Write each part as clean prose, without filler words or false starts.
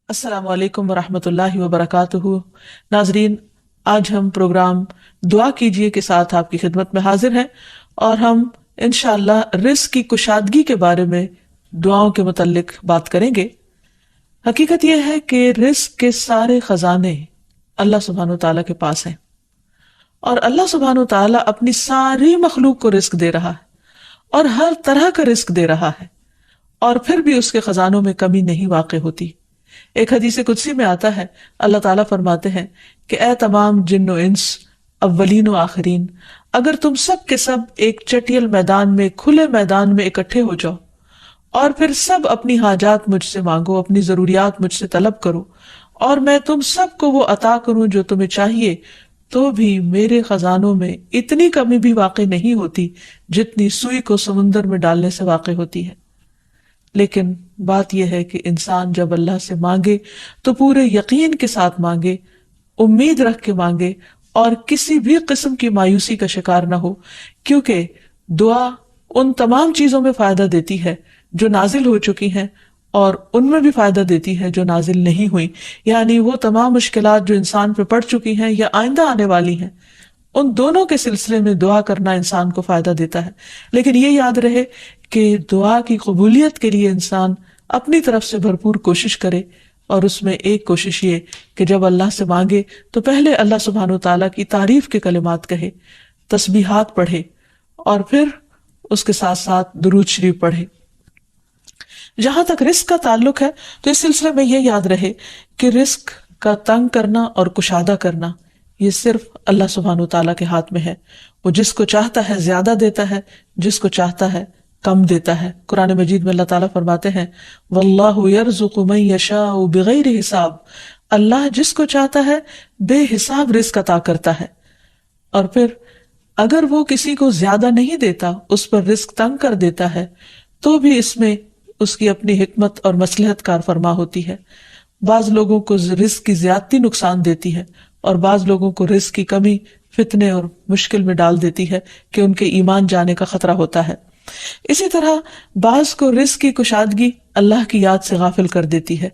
السلام علیکم ورحمۃ اللہ وبرکاتہ۔ ناظرین، آج ہم پروگرام دعا کیجیے کے ساتھ آپ کی خدمت میں حاضر ہیں، اور ہم انشاءاللہ رزق کی کشادگی کے بارے میں دعاؤں کے متعلق بات کریں گے۔ حقیقت یہ ہے کہ رزق کے سارے خزانے اللہ سبحانہ وتعالیٰ کے پاس ہیں، اور اللہ سبحانہ وتعالیٰ اپنی ساری مخلوق کو رزق دے رہا ہے، اور ہر طرح کا رزق دے رہا ہے، اور پھر بھی اس کے خزانوں میں کمی نہیں واقع ہوتی۔ ایک حدیث قدسی میں آتا ہے، اللہ تعالیٰ فرماتے ہیں کہ اے تمام جن و انس، اولین و آخرین، اگر تم سب کے سب ایک چٹیل میدان میں، کھلے میدان میں اکٹھے ہو جاؤ، اور پھر سب اپنی حاجات مجھ سے مانگو، اپنی ضروریات مجھ سے طلب کرو، اور میں تم سب کو وہ عطا کروں جو تمہیں چاہیے، تو بھی میرے خزانوں میں اتنی کمی بھی واقع نہیں ہوتی جتنی سوئی کو سمندر میں ڈالنے سے واقع ہوتی ہے۔ لیکن بات یہ ہے کہ انسان جب اللہ سے مانگے تو پورے یقین کے ساتھ مانگے، امید رکھ کے مانگے، اور کسی بھی قسم کی مایوسی کا شکار نہ ہو، کیونکہ دعا ان تمام چیزوں میں فائدہ دیتی ہے جو نازل ہو چکی ہیں، اور ان میں بھی فائدہ دیتی ہے جو نازل نہیں ہوئی، یعنی وہ تمام مشکلات جو انسان پہ پڑ چکی ہیں یا آئندہ آنے والی ہیں، ان دونوں کے سلسلے میں دعا کرنا انسان کو فائدہ دیتا ہے۔ لیکن یہ یاد رہے کہ دعا کی قبولیت کے لیے انسان اپنی طرف سے بھرپور کوشش کرے، اور اس میں ایک کوشش یہ کہ جب اللہ سے مانگے تو پہلے اللہ سبحانہ وتعالیٰ کی تعریف کے کلمات کہے، تسبیحات پڑھے، اور پھر اس کے ساتھ ساتھ درود شریف پڑھے۔ جہاں تک رزق کا تعلق ہے تو اس سلسلے میں یہ یاد رہے کہ رزق کا تنگ کرنا اور کشادہ کرنا یہ صرف اللہ سبحانہ وتعالیٰ کے ہاتھ میں ہے۔ وہ جس کو چاہتا ہے زیادہ دیتا ہے، جس کو چاہتا ہے کم دیتا ہے۔ قرآن مجید میں اللہ تعالیٰ فرماتے ہیں واللہ یرزق من یشاء بغیر حساب، اللہ جس کو چاہتا ہے بے حساب رزق عطا کرتا ہے، اور پھر اگر وہ کسی کو زیادہ نہیں دیتا، اس پر رزق تنگ کر دیتا ہے، تو بھی اس میں اس کی اپنی حکمت اور مصلحت کار فرما ہوتی ہے۔ بعض لوگوں کو رزق کی زیادتی نقصان دیتی ہے، اور بعض لوگوں کو رزق کی کمی فتنے اور مشکل میں ڈال دیتی ہے کہ ان کے ایمان جانے کا خطرہ ہوتا ہے۔ اسی طرح بعض کو رزق کی کشادگی اللہ کی یاد سے غافل کر دیتی ہے،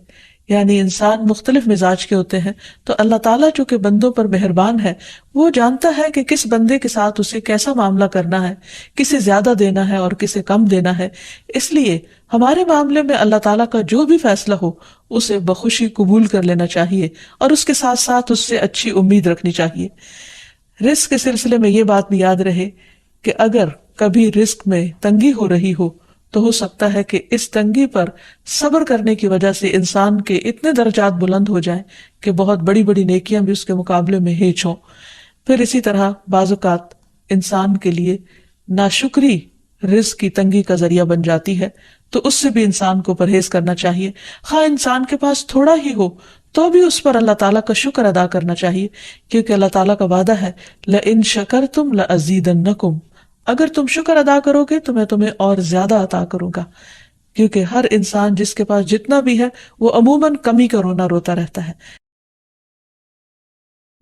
یعنی انسان مختلف مزاج کے ہوتے ہیں، تو اللہ تعالیٰ چونکہ بندوں پر مہربان ہے، وہ جانتا ہے کہ کس بندے کے ساتھ اسے کیسا معاملہ کرنا ہے، کسے زیادہ دینا ہے اور کسے کم دینا ہے۔ اس لیے ہمارے معاملے میں اللہ تعالیٰ کا جو بھی فیصلہ ہو اسے بخوشی قبول کر لینا چاہیے، اور اس کے ساتھ ساتھ اس سے اچھی امید رکھنی چاہیے۔ رزق کے سلسلے میں یہ بات بھی یاد رہے کہ اگر کبھی رزق میں تنگی ہو رہی تو ہو سکتا ہے کہ اس تنگی پر صبر کرنے کی وجہ سے انسان کے اتنے درجات بلند ہو جائیں کہ بہت بڑی بڑی نیکیاں بھی اس کے مقابلے میں ہیچ ہوں۔ پھر اسی طرح بعض اوقات انسان کے لیے ناشکری رزق کی تنگی کا ذریعہ بن جاتی ہے، تو اس سے بھی انسان کو پرہیز کرنا چاہیے۔ خواہ انسان کے پاس تھوڑا ہی ہو تو بھی اس پر اللہ تعالیٰ کا شکر ادا کرنا چاہیے، کیونکہ اللہ تعالیٰ کا وعدہ ہے لَإِن شَكَرْتُمْ لَأَزِيدَنَّكُمْ، اگر تم شکر ادا کرو گے تو میں تمہیں اور زیادہ عطا کروں گا، کیونکہ ہر انسان جس کے پاس جتنا بھی ہے وہ عموماً کمی کا رونا روتا رہتا ہے۔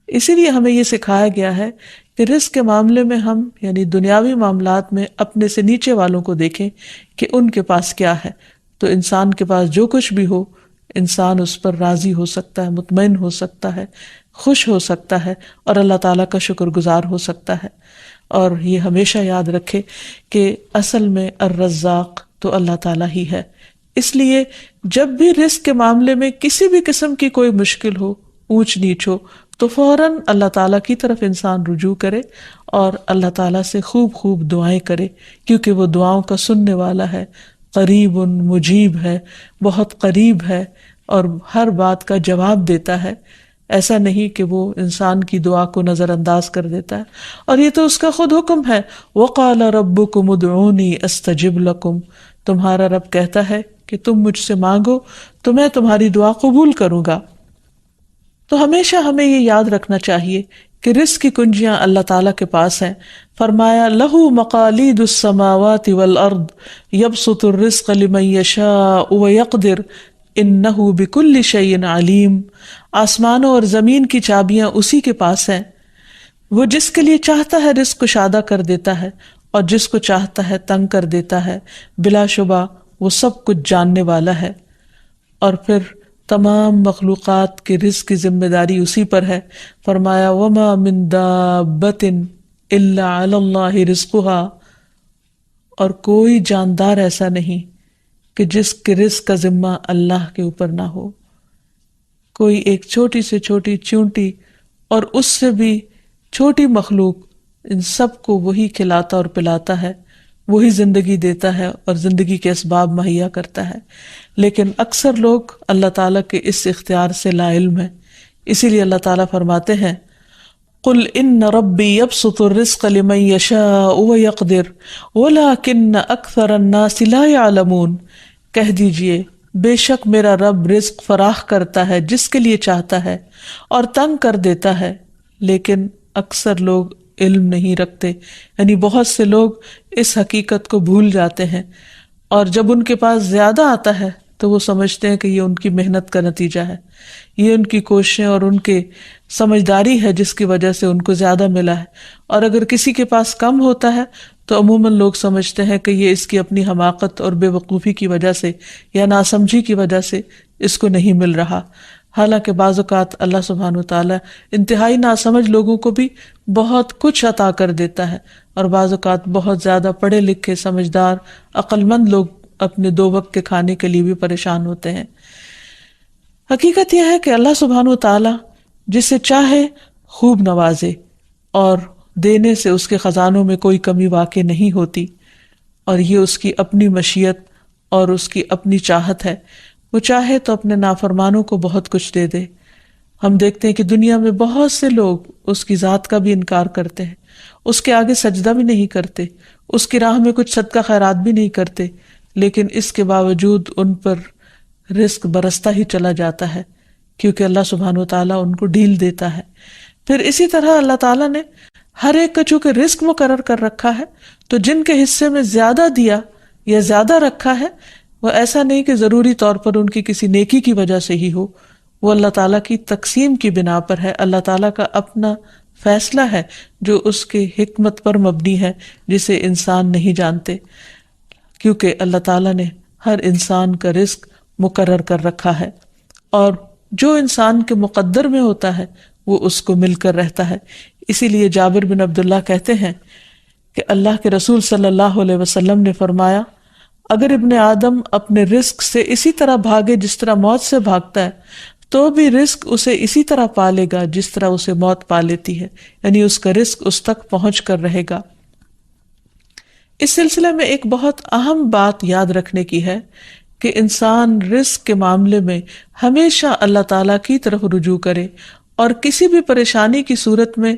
اسی لیے ہمیں یہ سکھایا گیا ہے کہ رزق کے معاملے میں ہم یعنی دنیاوی معاملات میں اپنے سے نیچے والوں کو دیکھیں کہ ان کے پاس کیا ہے، تو انسان کے پاس جو کچھ بھی ہو انسان اس پر راضی ہو سکتا ہے، مطمئن ہو سکتا ہے، خوش ہو سکتا ہے، اور اللہ تعالیٰ کا شکر گزار ہو سکتا ہے۔ اور یہ ہمیشہ یاد رکھے کہ اصل میں الرزاق تو اللہ تعالیٰ ہی ہے۔ اس لیے جب بھی رزق کے معاملے میں کسی بھی قسم کی کوئی مشکل ہو، اونچ نیچ ہو، تو فوراً اللہ تعالیٰ کی طرف انسان رجوع کرے اور اللہ تعالیٰ سے خوب خوب دعائیں کرے، کیونکہ وہ دعاؤں کا سننے والا ہے، قریب مجیب ہے، بہت قریب ہے، اور ہر بات کا جواب دیتا ہے۔ ایسا نہیں کہ وہ انسان کی دعا کو نظر انداز کر دیتا ہے، اور یہ تو اس کا خود حکم ہے، وَقَالَ رَبُّكُمُ ادْعُونِي أَسْتَجِبْ لَكُمْ، تمہارا رب کہتا ہے کہ تم مجھ سے مانگو تو میں تمہاری دعا قبول کروں گا۔ تو ہمیشہ ہمیں یہ یاد رکھنا چاہیے کہ رزق کی کنجیاں اللہ تعالیٰ کے پاس ہیں۔ فرمایا لَهُ مَقَالِيدُ السَّمَاوَاتِ وَالْأَرْضِ يَبْسُطُ الرِّزْقَ لِمَن يَشَاءُ وَيَقْدِرُ إِنَّهُ بِكُلِّ شَيْءٍ عَلِيمٌ، آسمانوں اور زمین کی چابیاں اسی کے پاس ہیں، وہ جس کے لیے چاہتا ہے رزق کشادہ کر دیتا ہے، اور جس کو چاہتا ہے تنگ کر دیتا ہے، بلا شبہ وہ سب کچھ جاننے والا ہے۔ اور پھر تمام مخلوقات کے رزق کی ذمہ داری اسی پر ہے. فرمایا وما من دابۃ الا علی اللہ رزقها، اور کوئی جاندار ایسا نہیں کہ جس کے رزق کا ذمہ اللہ کے اوپر نہ ہو. کوئی ایک چھوٹی سے چھوٹی چونٹی اور اس سے بھی چھوٹی مخلوق، ان سب کو وہی کھلاتا اور پلاتا ہے، وہی زندگی دیتا ہے اور زندگی کے اسباب مہیا کرتا ہے. لیکن اکثر لوگ اللہ تعالیٰ کے اس اختیار سے لا علم ہیں. اسی لیے اللہ تعالیٰ فرماتے ہیں قل ان ربی یبسط الرزق لمن یشاء ویقدر ولکن اکثر الناس لا یعلمون. کہہ دیجئے بے شک میرا رب رزق فراخ کرتا ہے جس کے لیے چاہتا ہے اور تنگ کر دیتا ہے، لیکن اکثر لوگ علم نہیں رکھتے. یعنی بہت سے لوگ اس حقیقت کو بھول جاتے ہیں، اور جب ان کے پاس زیادہ آتا ہے تو وہ سمجھتے ہیں کہ یہ ان کی محنت کا نتیجہ ہے، یہ ان کی کوششیں اور ان کے سمجھداری ہے جس کی وجہ سے ان کو زیادہ ملا ہے. اور اگر کسی کے پاس کم ہوتا ہے تو عموماً لوگ سمجھتے ہیں کہ یہ اس کی اپنی حماقت اور بے وقوفی کی وجہ سے یا ناسمجھی کی وجہ سے اس کو نہیں مل رہا. حالانکہ بعض اوقات اللہ سبحانہ وتعالی انتہائی ناسمجھ لوگوں کو بھی بہت کچھ عطا کر دیتا ہے، اور بعض اوقات بہت زیادہ پڑھے لکھے سمجھدار عقل مند لوگ اپنے 2 وقت کے کھانے کے لیے بھی پریشان ہوتے ہیں. حقیقت یہ ہے کہ اللہ سبحانہ وتعالی جسے چاہے خوب نوازے، اور دینے سے اس کے خزانوں میں کوئی کمی واقع نہیں ہوتی، اور یہ اس کی اپنی مشیت اور اس کی اپنی چاہت ہے. وہ چاہے تو اپنے نافرمانوں کو بہت کچھ دے دے. ہم دیکھتے ہیں کہ دنیا میں بہت سے لوگ اس کی ذات کا بھی انکار کرتے ہیں، اس کے آگے سجدہ بھی نہیں کرتے، اس کی راہ میں کچھ صدقہ خیرات بھی نہیں کرتے، لیکن اس کے باوجود ان پر رزق برستا ہی چلا جاتا ہے، کیونکہ اللہ سبحانہ وتعالیٰ ان کو ڈھیل دیتا ہے. پھر اسی طرح اللہ تعالیٰ نے ہر ایک کا چونکہ رزق مقرر کر رکھا ہے، تو جن کے حصے میں زیادہ دیا یا زیادہ رکھا ہے، وہ ایسا نہیں کہ ضروری طور پر ان کی کسی نیکی کی وجہ سے ہی ہو، وہ اللہ تعالیٰ کی تقسیم کی بنا پر ہے. اللہ تعالیٰ کا اپنا فیصلہ ہے جو اس کے حکمت پر مبنی ہے، جسے انسان نہیں جانتے، کیونکہ اللہ تعالیٰ نے ہر انسان کا رزق مقرر کر رکھا ہے، اور جو انسان کے مقدر میں ہوتا ہے وہ اس کو مل کر رہتا ہے. اسی لیے جابر بن عبداللہ کہتے ہیں کہ اللہ کے رسول صلی اللہ علیہ وسلم نے فرمایا اگر ابن آدم اپنے رزق سے اسی طرح بھاگے جس طرح موت سے بھاگتا ہے تو بھی رزق اسے اسی طرح پالے گا جس طرح اسے موت پا لیتی ہے، یعنی اس کا رزق اس تک پہنچ کر رہے گا. اس سلسلے میں ایک بہت اہم بات یاد رکھنے کی ہے کہ انسان رزق کے معاملے میں ہمیشہ اللہ تعالیٰ کی طرف رجوع کرے، اور کسی بھی پریشانی کی صورت میں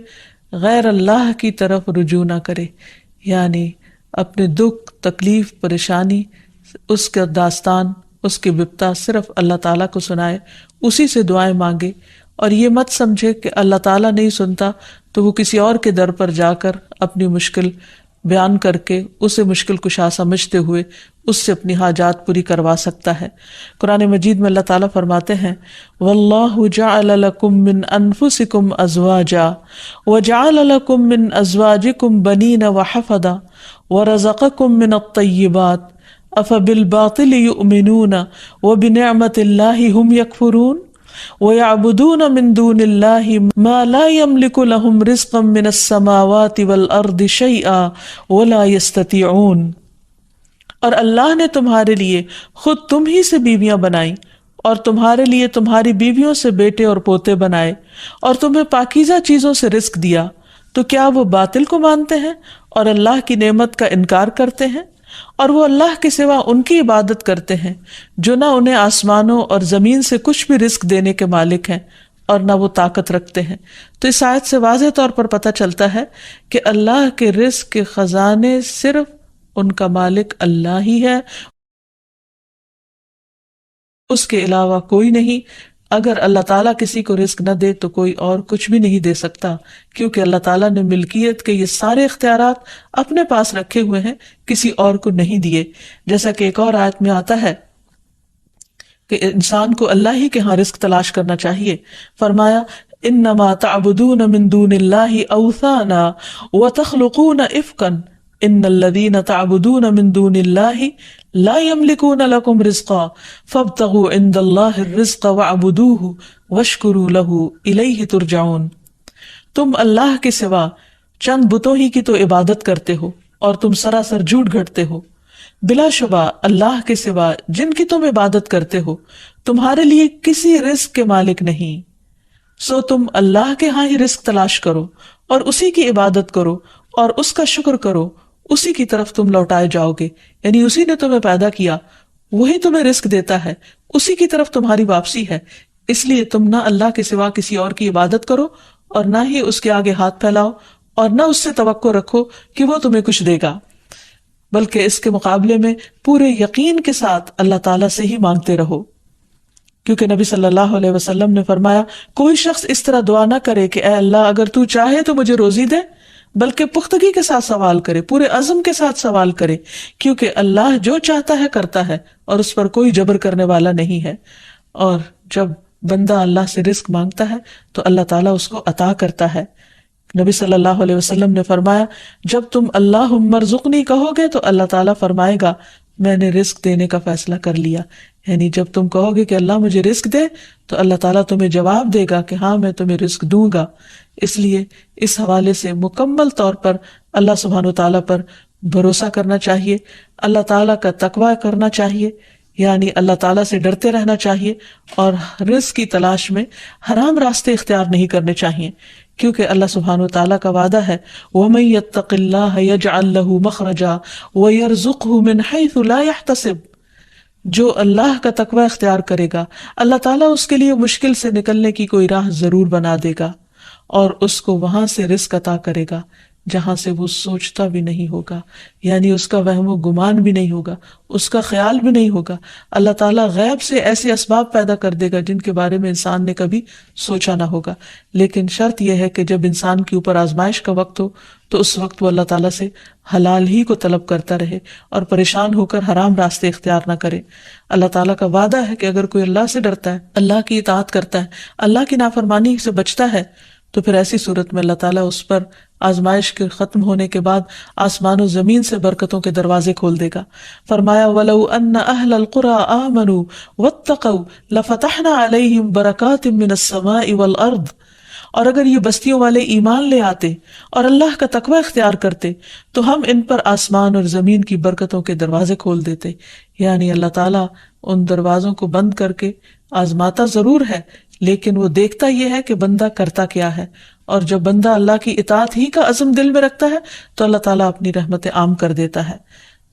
غیر اللہ کی طرف رجوع نہ کرے. یعنی اپنے دکھ، تکلیف، پریشانی، اس کا داستان، اس کی بپتا صرف اللہ تعالیٰ کو سنائے، اسی سے دعائیں مانگے، اور یہ مت سمجھے کہ اللہ تعالیٰ نہیں سنتا تو وہ کسی اور کے در پر جا کر اپنی مشکل بیان کر کے اسے مشکل کشا سمجھتے ہوئے اس سے اپنی حاجات پوری کروا سکتا ہے. قرآن مجید میں اللہ تعالیٰ فرماتے ہیں وَاللَّهُ جَعَلَ لَكُم مِّنْ أَنفُسِكُمْ أَزْوَاجًا وَجَعَلَ لَكُم مِّنْ أَزْوَاجِكُمْ بَنِينَ وَحَفَدًا وَرَزَقَكُم مِّنَ الطَّيِّبَاتِ أَفَبِالْبَاطِلِ يُؤْمِنُونَ وَبِنِعْمَةِ اللَّهِ هُمْ يَكْفُرُونَ وَيَعْبُدُونَ مِن دُونِ اللَّهِ مَا لَا يَمْلِكُ لَهُمْ رِزْقًا مِّنَ السَّمَاوَاتِ وَالْأَرْضِ شَيْئًا وَلَا يَسْتَطِيعُونَ. اور اللہ نے تمہارے لیے خود تم ہی سے بیویاں بنائیں، اور تمہارے لیے تمہاری بیویوں سے بیٹے اور پوتے بنائے، اور تمہیں پاکیزہ چیزوں سے رزق دیا، تو کیا وہ باطل کو مانتے ہیں اور اللہ کی نعمت کا انکار کرتے ہیں؟ اور وہ اللہ کے سوا ان کی عبادت کرتے ہیں جو نہ انہیں آسمانوں اور زمین سے کچھ بھی رزق دینے کے مالک ہیں اور نہ وہ طاقت رکھتے ہیں. تو اس آیت سے واضح طور پر پتہ چلتا ہے کہ اللہ کے رزق کے خزانے صرف ان کا مالک اللہ ہی ہے، اس کے علاوہ کوئی نہیں. اگر اللہ تعالیٰ کسی کو رزق نہ دے تو کوئی اور کچھ بھی نہیں دے سکتا، کیونکہ اللہ تعالیٰ نے ملکیت کے یہ سارے اختیارات اپنے پاس رکھے ہوئے ہیں، کسی اور کو نہیں دیے. جیسا کہ ایک اور آیت میں آتا ہے کہ انسان کو اللہ ہی کے ہاں رزق تلاش کرنا چاہیے. فرمایا انما تعبدون من دون اللہ اوثانا وتخلقون افکا ان الذین تعبدون من دون اللہ لا یملکون لکم رزقا فابتغوا عند اللہ الرزق واعبدوہ واشکروا لہ الیہ ترجعون. تم اللہ کے سوا چند بتوں ہی کی تو عبادت کرتے ہو اور تم سراسر جھوٹ گھڑتے ہو. بلا شبہ اللہ کے سوا جن کی تم عبادت کرتے ہو تمہارے لیے کسی رزق کے مالک نہیں. سو تم اللہ کے ہاں ہی رزق تلاش کرو اور اسی کی عبادت کرو اور اس کا شکر کرو, اسی کی طرف تم لوٹائے جاؤ گے. یعنی اسی نے تمہیں پیدا کیا, وہی تمہیں رزق دیتا ہے, اسی کی طرف تمہاری واپسی ہے. اس لیے تم نہ اللہ کے سوا کسی اور کی عبادت کرو اور نہ ہی اس کے آگے ہاتھ پھیلاؤ اور نہ اس سے توقع رکھو کہ وہ تمہیں کچھ دے گا, بلکہ اس کے مقابلے میں پورے یقین کے ساتھ اللہ تعالیٰ سے ہی مانگتے رہو. کیونکہ نبی صلی اللہ علیہ وسلم نے فرمایا, کوئی شخص اس طرح دعا نہ کرے کہ اے اللہ اگر تو چاہے تو مجھے روزی دے, بلکہ پختگی کے ساتھ سوال کرے, پورے عزم کے ساتھ سوال کرے, کیونکہ اللہ جو چاہتا ہے کرتا ہے اور اس پر کوئی جبر کرنے والا نہیں ہے. اور جب بندہ اللہ سے رزق مانگتا ہے تو اللہ تعالیٰ اس کو عطا کرتا ہے. نبی صلی اللہ علیہ وسلم نے فرمایا, جب تم اللہم ارزقنی کہو گے تو اللہ تعالیٰ فرمائے گا میں نے رزق دینے کا فیصلہ کر لیا. یعنی جب تم کہو گے کہ اللہ مجھے رزق دے تو اللہ تعالیٰ تمہیں جواب دے گا کہ ہاں میں تمہیں رزق دوں گا. اس لیے اس حوالے سے مکمل طور پر اللہ سبحانہ وتعالیٰ پر بھروسہ کرنا چاہیے, اللہ تعالیٰ کا تقوی کرنا چاہیے, یعنی اللہ تعالیٰ سے ڈرتے رہنا چاہیے اور رزق کی تلاش میں حرام راستے اختیار نہیں کرنے چاہیے, کیونکہ اللہ سبحانہ وتعالیٰ کا وعدہ ہے وَمَن يَتَّقِ اللَّهَ يَجْعَل لَّهُ مَخْرَجًا وَيَرْزُقْهُ مِنْ حَيْثُ لَا يَحْتَسِبُ. جو اللہ کا تقوی اختیار کرے گا اللہ تعالیٰ اس کے لیے مشکل سے نکلنے کی کوئی راہ ضرور بنا دے گا اور اس کو وہاں سے رزق عطا کرے گا جہاں سے وہ سوچتا بھی نہیں ہوگا, یعنی اس کا وہم و گمان بھی نہیں ہوگا, اس کا خیال بھی نہیں ہوگا. اللہ تعالیٰ غیب سے ایسے اسباب پیدا کر دے گا جن کے بارے میں انسان نے کبھی سوچا نہ ہوگا. لیکن شرط یہ ہے کہ جب انسان کے اوپر آزمائش کا وقت ہو تو اس وقت وہ اللہ تعالیٰ سے حلال ہی کو طلب کرتا رہے اور پریشان ہو کر حرام راستے اختیار نہ کرے. اللہ تعالیٰ کا وعدہ ہے کہ اگر کوئی اللہ سے ڈرتا ہے, اللہ کی اطاعت کرتا ہے, اللہ کی نافرمانی سے بچتا ہے, تو پھر ایسی صورت میں اللہ تعالیٰ اس پر آزمائش کے ختم ہونے کے بعد آسمان و زمین سے برکتوں کے دروازے کھول دے گا. فرمایا وَلَوْ أَنَّ أَهْلَ الْقُرَىٰ آمَنُوا وَاتَّقَوْا لَفَتَحْنَا عَلَيْهِمْ بَرَكَاتٍ مِّنَ السَّمَاءِ وَالْأَرْضِ. اور اگر یہ بستیوں والے ایمان لے آتے اور اللہ کا تقوی اختیار کرتے تو ہم ان پر آسمان اور زمین کی برکتوں کے دروازے کھول دیتے. یعنی اللہ تعالیٰ ان دروازوں کو بند کر کے آزماتا ضرور ہے, لیکن وہ دیکھتا یہ ہے کہ بندہ کرتا کیا ہے, اور جب بندہ اللہ کی اطاعت ہی کا عزم دل میں رکھتا ہے تو اللہ تعالیٰ اپنی رحمت عام کر دیتا ہے.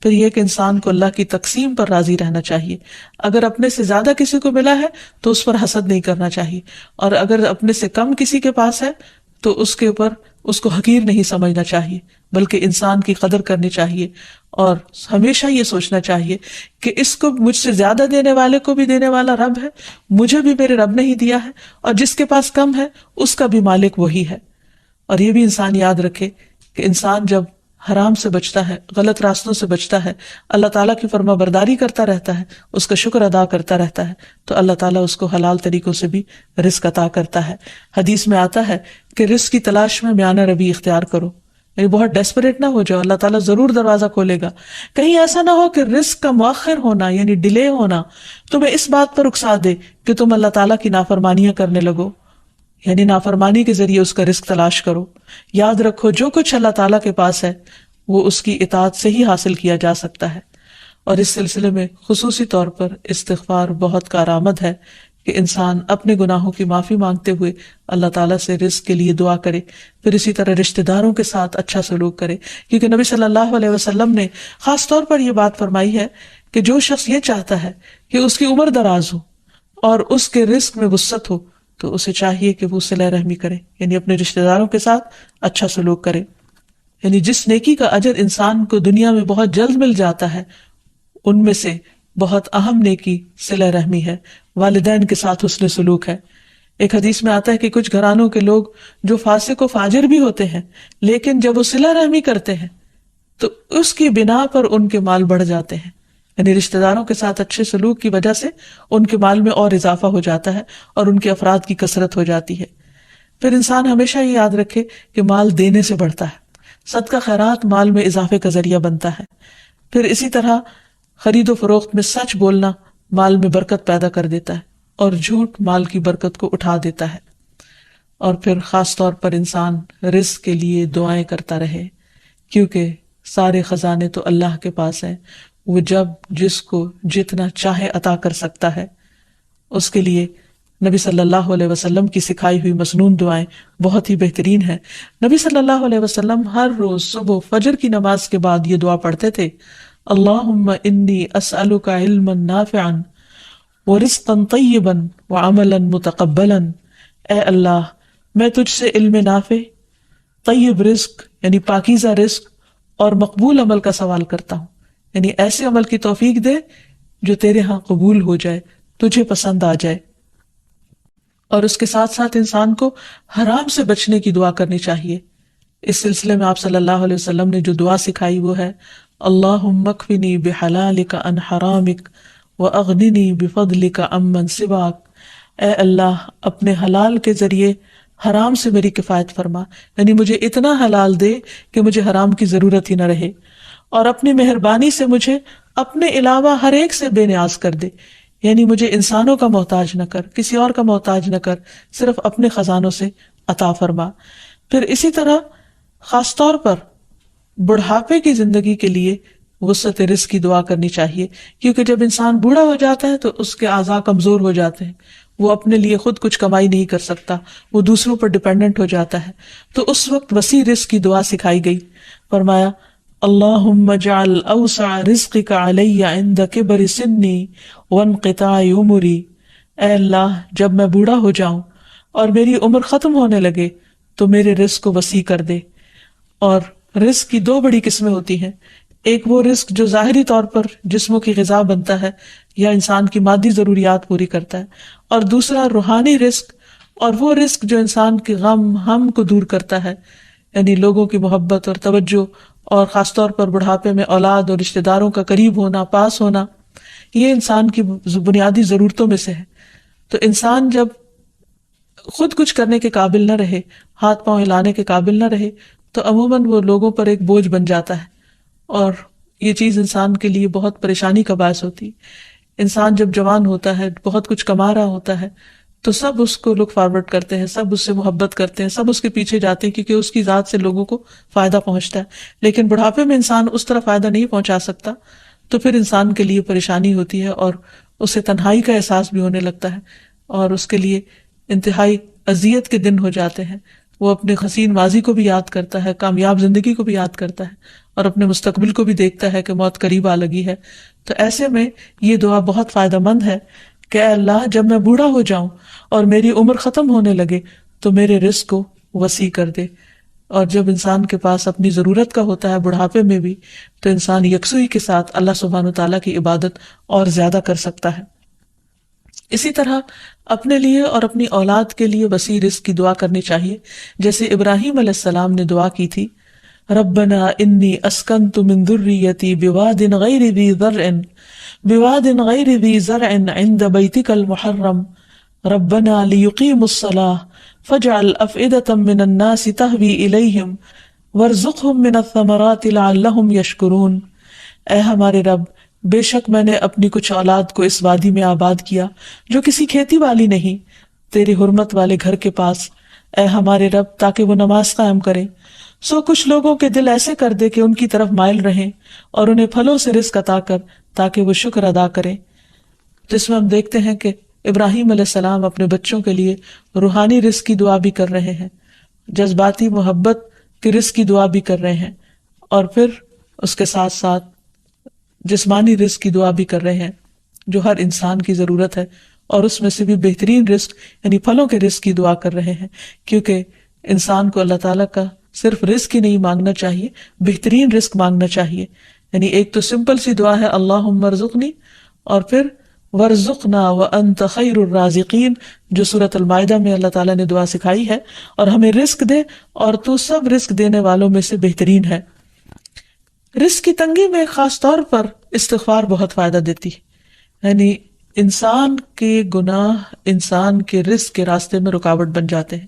پھر یہ کہ انسان کو اللہ کی تقسیم پر راضی رہنا چاہیے. اگر اپنے سے زیادہ کسی کو ملا ہے تو اس پر حسد نہیں کرنا چاہیے, اور اگر اپنے سے کم کسی کے پاس ہے تو اس کے اوپر اس کو حقیر نہیں سمجھنا چاہیے, بلکہ انسان کی قدر کرنی چاہیے اور ہمیشہ یہ سوچنا چاہیے کہ اس کو مجھ سے زیادہ دینے والے کو بھی دینے والا رب ہے, مجھے بھی میرے رب نے ہی دیا ہے, اور جس کے پاس کم ہے اس کا بھی مالک وہی ہے. اور یہ بھی انسان یاد رکھے کہ انسان جب حرام سے بچتا ہے, غلط راستوں سے بچتا ہے, اللہ تعالیٰ کی فرما برداری کرتا رہتا ہے, اس کا شکر ادا کرتا رہتا ہے, تو اللہ تعالیٰ اس کو حلال طریقوں سے بھی رزق عطا کرتا ہے. حدیث میں آتا ہے کہ رزق کی تلاش میں میانہ روی اختیار کرو, یعنی بہت ڈیسپریٹ نہ ہو جاؤ, اللہ تعالیٰ ضرور دروازہ کھولے گا. کہیں ایسا نہ ہو کہ رزق کا مؤخر ہونا یعنی ڈیلے ہونا تمہیں اس بات پر اکسا دے کہ تم اللہ تعالیٰ کی نافرمانیاں کرنے لگو, یعنی نافرمانی کے ذریعے اس کا رزق تلاش کرو. یاد رکھو جو کچھ اللہ تعالیٰ کے پاس ہے وہ اس کی اطاعت سے ہی حاصل کیا جا سکتا ہے. اور اس سلسلے میں خصوصی طور پر استغفار بہت کارآمد ہے کہ انسان اپنے گناہوں کی معافی مانگتے ہوئے اللہ تعالیٰ سے رزق کے لیے دعا کرے. پھر اسی طرح رشتہ داروں کے ساتھ اچھا سلوک کرے, کیونکہ نبی صلی اللہ علیہ وسلم نے خاص طور پر یہ بات فرمائی ہے کہ جو شخص یہ چاہتا ہے کہ اس کی عمر دراز ہو اور اس کے رزق میں وسعت ہو تو اسے چاہیے کہ وہ صلہ رحمی کرے, یعنی اپنے رشتہ داروں کے ساتھ اچھا سلوک کرے. یعنی جس نیکی کا اجر انسان کو دنیا میں بہت جلد مل جاتا ہے ان میں سے بہت اہم نیکی صلہ رحمی ہے, والدین کے ساتھ حسن سلوک ہے. ایک حدیث میں آتا ہے کہ کچھ گھرانوں کے لوگ جو فاسق و فاجر بھی ہوتے ہیں لیکن جب وہ صلہ رحمی کرتے ہیں تو اس کی بنا پر ان کے مال بڑھ جاتے ہیں, یعنی رشتہ داروں کے ساتھ اچھے سلوک کی وجہ سے ان کے مال میں اور اضافہ ہو جاتا ہے اور ان کے افراد کی کثرت ہو جاتی ہے. پھر انسان ہمیشہ یہ یاد رکھے کہ مال دینے سے بڑھتا ہے, صدقہ خیرات مال میں اضافے کا ذریعہ بنتا ہے. پھر اسی طرح خرید و فروخت میں سچ بولنا مال میں برکت پیدا کر دیتا ہے اور جھوٹ مال کی برکت کو اٹھا دیتا ہے. اور پھر خاص طور پر انسان رزق کے لیے دعائیں کرتا رہے، کیونکہ سارے خزانے تو اللہ کے پاس ہیں. وہ جب جس کو جتنا چاہے عطا کر سکتا ہے. اس کے لیے نبی صلی اللہ علیہ وسلم کی سکھائی ہوئی مسنون دعائیں بہت ہی بہترین ہیں. نبی صلی اللہ علیہ وسلم ہر روز صبح فجر کی نماز کے بعد یہ دعا پڑھتے تھے: اللہم انی اسألک علما نافعا ورزقا طیبا وعملا متقبلا. اے اللہ، میں تجھ سے علم نافع، طیب رزق یعنی پاکیزہ رزق اور مقبول عمل کا سوال کرتا ہوں. یعنی ایسے عمل کی توفیق دے جو تیرے ہاں قبول ہو جائے، تجھے پسند آ جائے. اور اس کے ساتھ ساتھ انسان کو حرام سے بچنے کی دعا کرنی چاہیے. اس سلسلے میں آپ صلی اللہ علیہ وسلم نے جو دعا سکھائی وہ ہے: اللہم اکفنی بحلالک عن حرامک واغننی بفضلک عمن سواک. اے اللہ، اپنے حلال کے ذریعے حرام سے میری کفایت فرما، یعنی مجھے اتنا حلال دے کہ مجھے حرام کی ضرورت ہی نہ رہے، اور اپنی مہربانی سے مجھے اپنے علاوہ ہر ایک سے بے نیاز کر دے. یعنی مجھے انسانوں کا محتاج نہ کر، کسی اور کا محتاج نہ کر، صرف اپنے خزانوں سے عطا فرما. پھر اسی طرح خاص طور پر بڑھاپے کی زندگی کے لیے وسعت رزق کی دعا کرنی چاہیے، کیونکہ جب انسان بوڑھا ہو جاتا ہے تو اس کے اعضاء کمزور ہو جاتے ہیں، وہ اپنے لیے خود کچھ کمائی نہیں کر سکتا، وہ دوسروں پر ڈیپینڈنٹ ہو جاتا ہے. تو اس وقت وسیع رزق کی دعا سکھائی گئی. فرمایا: اللہم اجعل اوسع رزقک علی عند کبر سنی وانقطاع عمری. اے اللہ، جب میں بوڑھا ہو جاؤں اور میری عمر ختم ہونے لگے تو میرے رزق کو وسیع کر دے. اور رزق کی دو بڑی قسمیں ہوتی ہیں: ایک وہ رزق جو ظاہری طور پر جسموں کی غذا بنتا ہے یا انسان کی مادی ضروریات پوری کرتا ہے، اور دوسرا روحانی رزق، اور وہ رزق جو انسان کے غم ہم کو دور کرتا ہے، یعنی لوگوں کی محبت اور توجہ، اور خاص طور پر بڑھاپے میں اولاد اور رشتہ داروں کا قریب ہونا، پاس ہونا. یہ انسان کی بنیادی ضرورتوں میں سے ہے. تو انسان جب خود کچھ کرنے کے قابل نہ رہے، ہاتھ پاؤں ہلانے کے قابل نہ رہے، تو عموماً وہ لوگوں پر ایک بوجھ بن جاتا ہے، اور یہ چیز انسان کے لیے بہت پریشانی کا باعث ہوتی. انسان جب جوان ہوتا ہے، بہت کچھ کما رہا ہوتا ہے، تو سب اس کو لک فارورڈ کرتے ہیں، سب اس سے محبت کرتے ہیں، سب اس کے پیچھے جاتے ہیں، کیونکہ اس کی ذات سے لوگوں کو فائدہ پہنچتا ہے. لیکن بڑھاپے میں انسان اس طرح فائدہ نہیں پہنچا سکتا، تو پھر انسان کے لیے پریشانی ہوتی ہے، اور اسے تنہائی کا احساس بھی ہونے لگتا ہے، اور اس کے لیے انتہائی اذیت کے دن ہو جاتے ہیں. وہ اپنے حسین ماضی کو بھی یاد کرتا ہے، کامیاب زندگی کو بھی یاد کرتا ہے، اور اپنے مستقبل کو بھی دیکھتا ہے کہ موت قریب آ لگی ہے. تو ایسے میں یہ دعا بہت فائدہ مند ہے کہ اے اللہ، جب میں بوڑھا ہو جاؤں اور میری عمر ختم ہونے لگے تو میرے رزق کو وسیع کر دے. اور جب انسان کے پاس اپنی ضرورت کا ہوتا ہے بڑھاپے میں بھی، تو انسان یکسوئی کے ساتھ اللہ سبحانہ وتعالیٰ کی عبادت اور زیادہ کر سکتا ہے. اسی طرح اپنے لیے اور اپنی اولاد کے لیے وسیع رزق کی دعا کرنی چاہیے، جیسے ابراہیم علیہ السلام نے دعا کی تھی: ربنا انی اسکنت من ذریتی بواد غیر ذی زرع عند بیتک المحرم ربنا لیقیموا الصلاة فاجعل افئدة من الناس تہوی الیہم وارزقہم من الثمرات لعلہم یشکرون. اے ہمارے رب، بے شک میں نے اپنی کچھ اولاد کو اس وادی میں آباد کیا جو کسی کھیتی والی نہیں، تیری حرمت والے گھر کے پاس، اے ہمارے رب، تاکہ وہ نماز قائم کریں. سو کچھ لوگوں کے دل ایسے کر دے کہ ان کی طرف مائل رہیں، اور انہیں پھلوں سے رزق عطا کر تاکہ وہ شکر ادا کریں. جس میں ہم دیکھتے ہیں کہ ابراہیم علیہ السلام اپنے بچوں کے لیے روحانی رزق کی دعا بھی کر رہے ہیں، جذباتی محبت کی رزق کی دعا بھی کر رہے ہیں، اور پھر اس کے ساتھ ساتھ جسمانی رزق کی دعا بھی کر رہے ہیں جو ہر انسان کی ضرورت ہے، اور اس میں سے بھی بہترین رزق یعنی پھلوں کے رزق کی دعا کر رہے ہیں. کیونکہ انسان کو اللہ تعالیٰ کا صرف رزق ہی نہیں مانگنا چاہیے، بہترین رزق مانگنا چاہیے. یعنی ایک تو سمپل سی دعا ہے اللہم ارزقنی، اور پھر ورزقنا وانت خیر الرازقین، جو سورۃ المائدہ میں اللہ تعالیٰ نے دعا سکھائی ہے، اور ہمیں رزق دے اور تو سب رزق دینے والوں میں سے بہترین ہے. رزق کی تنگی میں خاص طور پر استغفار بہت فائدہ دیتی ہے. یعنی انسان کے گناہ انسان کے رزق کے راستے میں رکاوٹ بن جاتے ہیں.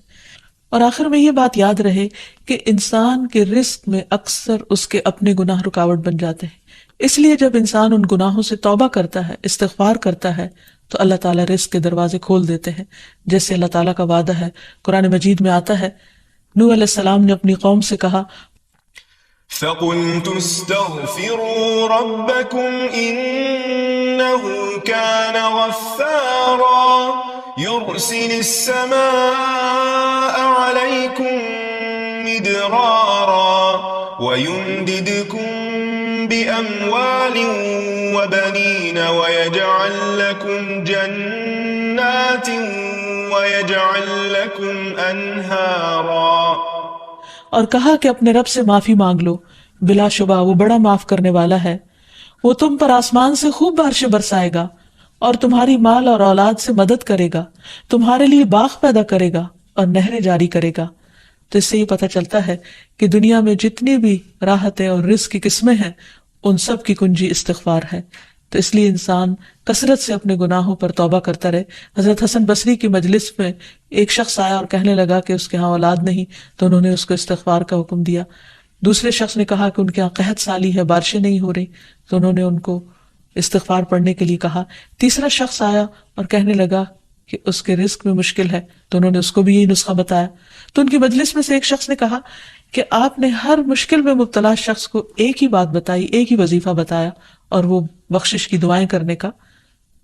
اور آخر میں یہ بات یاد رہے کہ انسان کے رزق میں اکثر اس کے اپنے گناہ رکاوٹ بن جاتے ہیں، اس لیے جب انسان ان گناہوں سے توبہ کرتا ہے، استغفار کرتا ہے، تو اللہ تعالیٰ رزق کے دروازے کھول دیتے ہیں، جیسے اللہ تعالیٰ کا وعدہ ہے۔ قرآن مجید میں آتا ہے، نوح علیہ السلام نے اپنی قوم سے کہا، فَقُلْتُ اسْتَغْفِرُوا رَبَّكُمْ إِنَّهُ كَانَ غَفَّارًا يُرْسِلِ السَّمَاءَ عَلَيْكُمْ مِدْرَارًا وَيُمْدِدْكُمْ بِأَمْوَالٍ وَبَنِينَ وَيَجْعَلْ لَكُمْ جَنَّاتٍ وَيَجْعَلْ لَكُمْ أَنْهَارًا۔ اور کہا کہ اپنے رب سے معافی مانگ لو، بلا شبہ وہ بڑا معاف کرنے والا ہے، وہ تم پر آسمان سے خوب بارشیں برسائے گا اور تمہاری مال اور اولاد سے مدد کرے گا، تمہارے لیے باغ پیدا کرے گا اور نہریں جاری کرے گا۔ تو اس سے یہ پتہ چلتا ہے کہ دنیا میں جتنی بھی راحتیں اور رزق کی قسمیں ہیں، ان سب کی کنجی استغفار ہے۔ تو اس لیے انسان کثرت سے اپنے گناہوں پر توبہ کرتا رہے۔ حضرت حسن بصری کی مجلس میں ایک شخص آیا اور کہنے لگا کہ اس کے ہاں اولاد نہیں، تو انہوں نے اس کو استغفار کا حکم دیا۔ دوسرے شخص نے کہا کہ ان کے ہاں قحط سالی ہے، بارشیں نہیں ہو رہی، تو انہوں نے ان کو استغفار پڑھنے کے لیے کہا۔ تیسرا شخص آیا اور کہنے لگا کہ اس کے رزق میں مشکل ہے، تو انہوں نے اس کو بھی یہی نسخہ بتایا۔ تو ان کی مجلس میں سے ایک شخص نے کہا کہ آپ نے ہر مشکل میں مبتلا شخص کو ایک ہی بات بتائی، ایک ہی وظیفہ بتایا، اور وہ بخشش کی دعائیں کرنے کا۔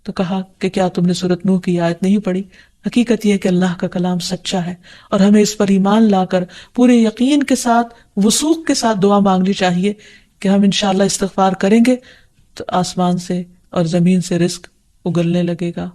تو کہا کہ کیا تم نے سورۃ نوح کی آیت نہیں پڑھی؟ حقیقت یہ ہے کہ اللہ کا کلام سچا ہے اور ہمیں اس پر ایمان لا کر پورے یقین کے ساتھ، وثوق کے ساتھ دعا مانگنی چاہیے کہ ہم انشاءاللہ استغفار کریں گے تو آسمان سے اور زمین سے رزق اگلنے لگے گا۔